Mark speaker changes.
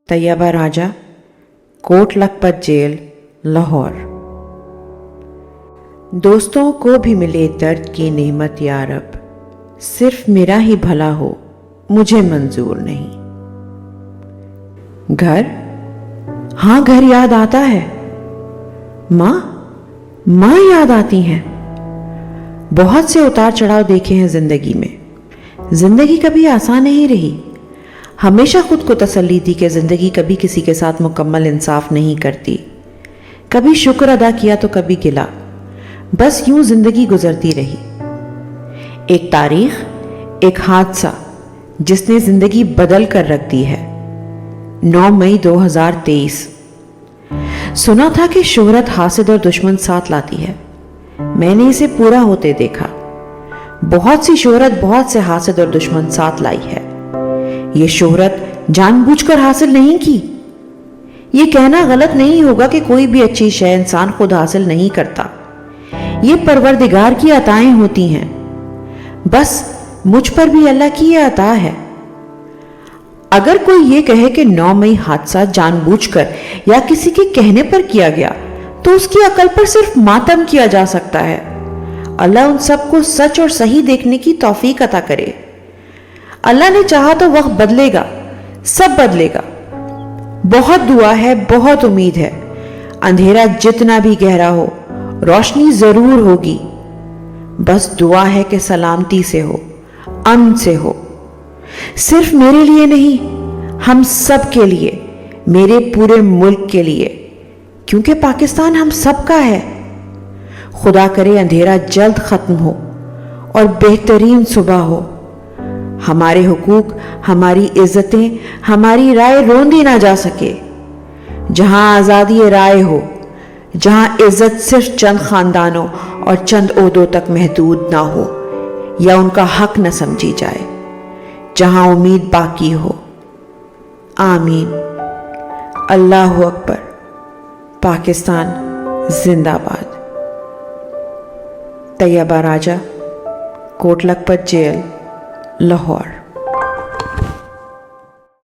Speaker 1: طیبہ راجہ، Kot Lakhpat jail, Lahore. دوستوں کو بھی ملے درد کی نعمت یا رب، صرف میرا ہی بھلا ہو مجھے منظور نہیں۔ گھر، ہاں گھر یاد آتا ہے، ماں یاد آتی ہیں۔ بہت سے اتار چڑھاؤ دیکھے ہیں زندگی میں، زندگی کبھی آسان نہیں رہی۔ ہمیشہ خود کو تسلی دی کہ زندگی کبھی کسی کے ساتھ مکمل انصاف نہیں کرتی۔ کبھی شکر ادا کیا تو کبھی گلا، بس یوں زندگی گزرتی رہی۔ ایک تاریخ، ایک حادثہ جس نے زندگی بدل کر رکھ دی ہے۔ 9 مئی 2023۔ سنا تھا کہ شہرت حاسد اور دشمن ساتھ لاتی ہے، میں نے اسے پورا ہوتے دیکھا۔ بہت سی شہرت بہت سے حاسد اور دشمن ساتھ لائی ہے۔ یہ شہرت جان بوجھ کر حاصل نہیں کی۔ یہ کہنا غلط نہیں ہوگا کہ کوئی بھی اچھی شے انسان خود حاصل نہیں کرتا، یہ پروردگار کی عطائیں ہوتی ہیں۔ بس مجھ پر بھی اللہ کی یہ عطا ہے۔ اگر کوئی یہ کہے کہ 9 مئی حادثہ جان بوجھ کر یا کسی کے کہنے پر کیا گیا تو اس کی عقل پر صرف ماتم کیا جا سکتا ہے۔ اللہ ان سب کو سچ اور صحیح دیکھنے کی توفیق عطا کرے۔ اللہ نے چاہا تو وقت بدلے گا، سب بدلے گا۔ بہت دعا ہے، بہت امید ہے۔ اندھیرا جتنا بھی گہرا ہو، روشنی ضرور ہوگی۔ بس دعا ہے کہ سلامتی سے ہو، امن سے ہو۔ صرف میرے لیے نہیں، ہم سب کے لیے، میرے پورے ملک کے لیے، کیونکہ پاکستان ہم سب کا ہے۔ خدا کرے اندھیرا جلد ختم ہو اور بہترین صبح ہو۔ ہمارے حقوق، ہماری عزتیں، ہماری رائے روندی نہ جا سکے۔ جہاں آزادی رائے ہو، جہاں عزت صرف چند خاندانوں اور چند عہدوں تک محدود نہ ہو یا ان کا حق نہ سمجھی جائے، جہاں امید باقی ہو۔ آمین۔ اللہ اکبر۔ پاکستان زندہ باد۔ طیبہ راجہ، کوٹ لکھپت جیل، لاہور۔